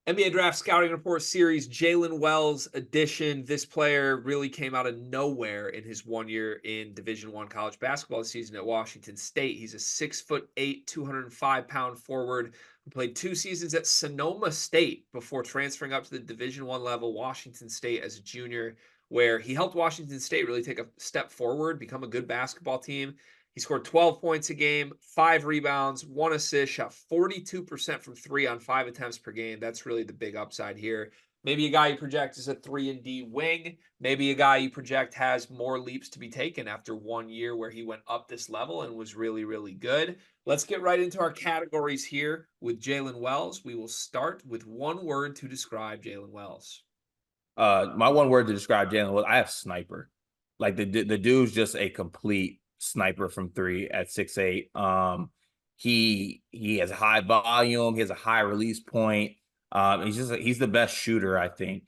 NBA Draft Scouting Report Series, Jaylen Wells edition. This player really came out of nowhere in his 1 year in Division One college basketball this season at Washington State. He's a 6'8", 205-pound forward who played 2 seasons at Sonoma State before transferring up to the Division One level, Washington State, as a junior, where he helped Washington State really take a step forward, become a good basketball team. He scored 12 points a game, 5 rebounds, 1 assist, shot 42% from three on 5 attempts per game. That's really the big upside here. Maybe a guy you project is a 3-and-D wing. Maybe a guy you project has more leaps to be taken after 1 year where he went up this level and was really, really good. Let's get right into our categories here with Jaylen Wells. We will start with one word to describe Jaylen Wells. My one word to describe Jaylen was I have sniper. Like the dude's just a complete sniper from three at 6'8". He has high volume. He has a high release point. He's the best shooter, I think.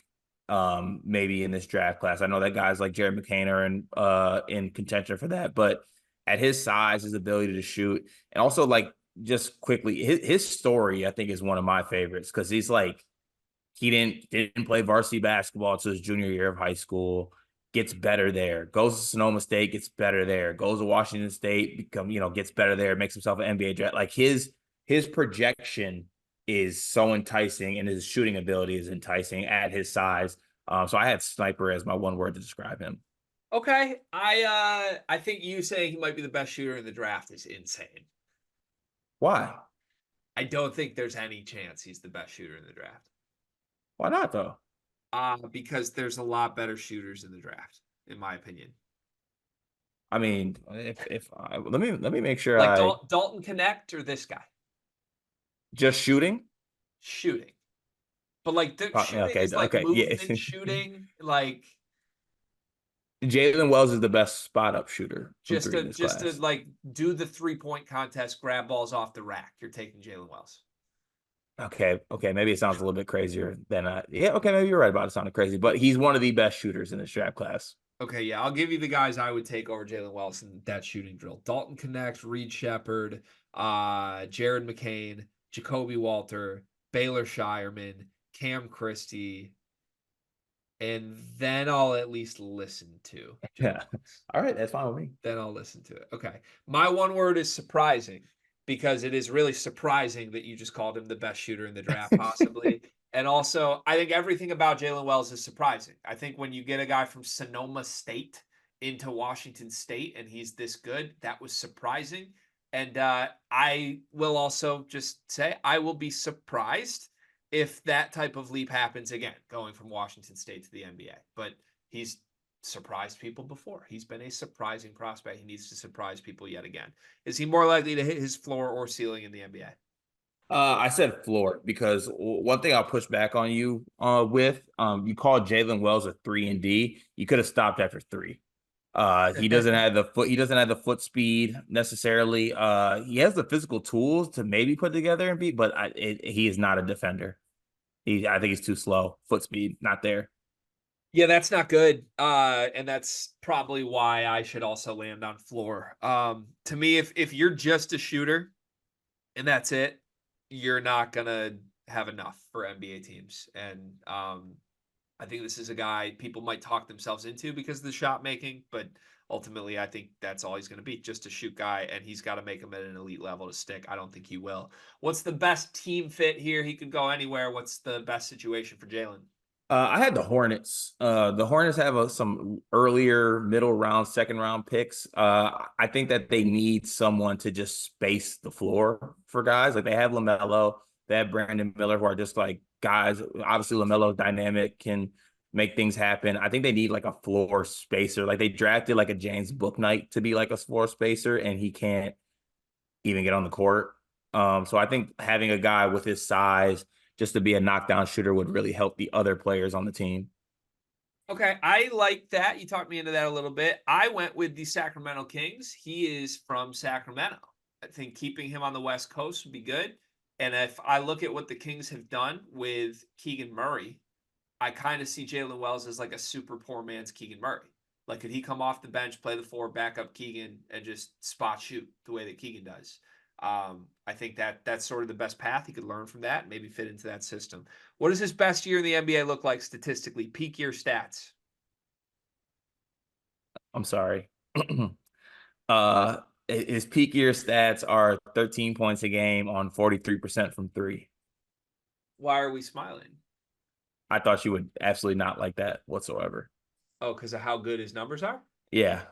Maybe in this draft class. I know that guys like Jared McCain are in contention for that, but at his size, his ability to shoot, and also like just quickly, his story I think is one of my favorites because he's like he didn't play varsity basketball until his junior year of high school. Gets better there. Goes to Sonoma State. Gets better there. Goes to Washington State. Gets better there. Makes himself an NBA draft. Like his projection is so enticing, and his shooting ability is enticing at his size. So I had sniper as my one word to describe him. Okay. I think you saying he might be the best shooter in the draft is insane. Why? I don't think there's any chance he's the best shooter in the draft. Why not though? Because there's a lot better shooters in the draft, in my opinion. I mean, if I, let me make sure Like I Dalton Connect or this guy just shooting. shooting, but like the shooting Okay, is like okay, yeah. movement shooting, like Jaylen Wells is the best spot up shooter from just three in to this just to class. like do the 3-point contest, grab balls off the rack. You're taking Jaylen Wells. Okay, maybe it sounds a little bit crazier than yeah, okay, maybe you're right about it sounding crazy, but he's one of the best shooters in this draft class. Okay, yeah, I'll give you the guys I would take over Jaylen Wells in that shooting drill. Dalton Connect, Reed Shepard, Jared McCain, Jacoby Walter, Baylor Shireman, Cam Christie, and then I'll at least listen to Jaylen Yeah. Wells. All right, that's fine with me. Then I'll listen to it. Okay. My one word is surprising because it is really surprising that you just called him the best shooter in the draft, possibly. And also, I think everything about Jaylen Wells is surprising. I think when you get a guy from Sonoma State into Washington State and he's this good, that was surprising. And I will also just say I will be surprised if that type of leap happens again, going from Washington State to the NBA. But he's surprised people before. He's been a surprising prospect. He needs to surprise people yet again. Is he more likely to hit his floor or ceiling in the NBA? I said floor because one thing I'll push back on you with you called Jaylen Wells a 3-and-D. You could have stopped after three. He doesn't have the foot speed necessarily. He has the physical tools to maybe put together and beat, but he is not a defender. I think he's too slow. Foot speed, not there. Yeah, that's not good. And that's probably why I should also land on floor. To me, if you're just a shooter and that's it, you're not gonna have enough for NBA teams. And I think this is a guy people might talk themselves into because of the shot making, but ultimately, I think that's all he's going to be, just a shoot guy, and he's got to make him at an elite level to stick. I don't think he will. What's the best team fit here? He could go anywhere. What's the best situation for Jaylen? I had the Hornets. The Hornets have some earlier middle round, second round picks. I think that they need someone to just space the floor for guys. Like they have LaMelo, they have Brandon Miller, who are just like guys. Obviously, LaMelo's dynamic, can make things happen. I think they need like a floor spacer. Like they drafted like a James Bouknight to be like a floor spacer, and he can't even get on the court. So I think having a guy with his size just to be a knockdown shooter would really help the other players on the team. Okay, I like that. You talked me into that a little bit. I went with the Sacramento Kings. He is from Sacramento. I think keeping him on the West Coast would be good. And if I look at what the Kings have done with Keegan Murray, I kind of see Jaylen Wells as like a super poor man's Keegan Murray. Like, could he come off the bench, play the four, back up Keegan, and just spot shoot the way that Keegan does? I think that's sort of the best path. He could learn from that, maybe fit into that system. What does his best year in the NBA look like statistically? Peak year stats. I'm sorry. uh, his peak year stats are 13 points a game on 43% from three. Why are we smiling? I thought you would absolutely not like that whatsoever. Oh, because of how good his numbers are? Yeah.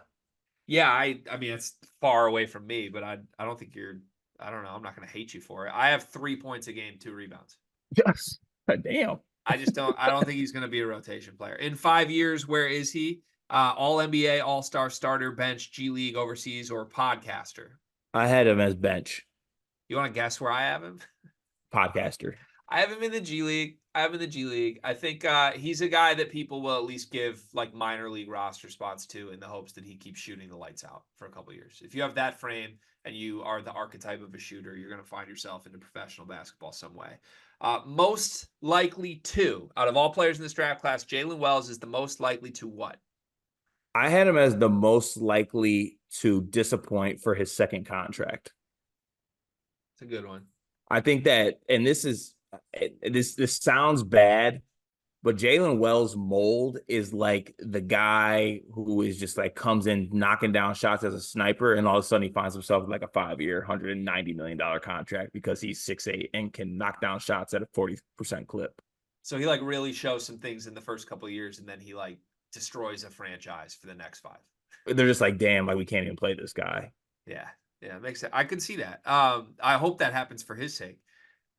Yeah, I mean it's far away from me, but I don't think you're I don't know, I'm not gonna hate you for it. I have 3 points a game, 2 rebounds. Yes. Damn. I don't think he's gonna be a rotation player. In 5 years, where is he? All NBA, all-star starter, bench, G League, overseas, or podcaster. I had him as bench You want to guess where I have him? podcaster. I have him in the G League. I have him in the G League. I think he's a guy that people will at least give like minor league roster spots to in the hopes that he keeps shooting the lights out for a couple years. If you have that frame and you are the archetype of a shooter, you're going to find yourself into professional basketball some way. Most likely to, out of all players in this draft class, Jaylen Wells is the most likely to what? I had him as the most likely to disappoint for his second contract. It's a good one. I think that, and this sounds bad, but Jaylen Wells mold is like the guy who is just like comes in knocking down shots as a sniper, and all of a sudden he finds himself like a 5-year, $190 million contract because he's 6'8" and can knock down shots at a 40% clip. So he like really shows some things in the first couple of years, and then he like destroys a franchise for the next 5. They're just like, damn, like we can't even play this guy. Yeah, yeah, it makes sense. I could see that. I hope that happens for his sake.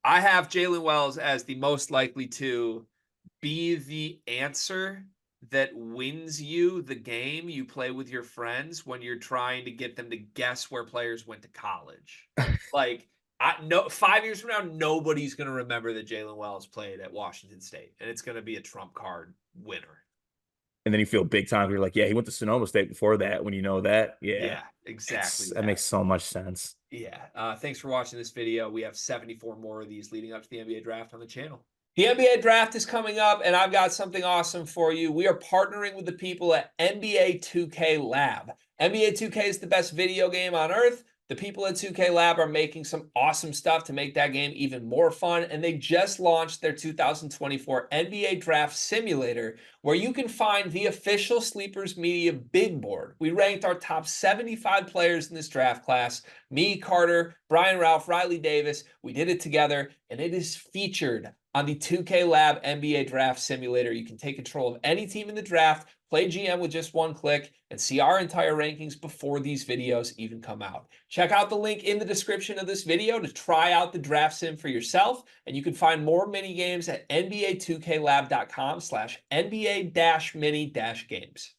I have Jaylen Wells as the most likely to be the answer that wins you the game you play with your friends when you're trying to get them to guess where players went to college. Like, I no 5 years from now, nobody's gonna remember that Jaylen Wells played at Washington State, and it's gonna be a trump card winner. And then you feel big time. You're like, yeah, he went to Sonoma State before that. When you know that, yeah, Yeah, exactly that that. makes so much sense. Yeah. Thanks for watching this video. We have 74 more of these leading up to the NBA draft on the channel. The NBA draft is coming up, and I've got something awesome for you. We are partnering with the people at NBA 2K Lab. NBA 2K is the best video game on earth. The people at 2K Lab are making some awesome stuff to make that game even more fun, and they just launched their 2024 NBA Draft Simulator, where you can find the official Sleepers Media big board. We ranked our top 75 players in this draft class. Me, Carter, Brian Ralph, Riley Davis. We did it together, and it is featured on the 2K Lab NBA Draft Simulator. You can take control of any team in the draft, play GM with just one click, and see our entire rankings before these videos even come out. Check out the link in the description of this video to try out the draft sim for yourself, and you can find more mini games at nba2klab.com/NBA-mini-games.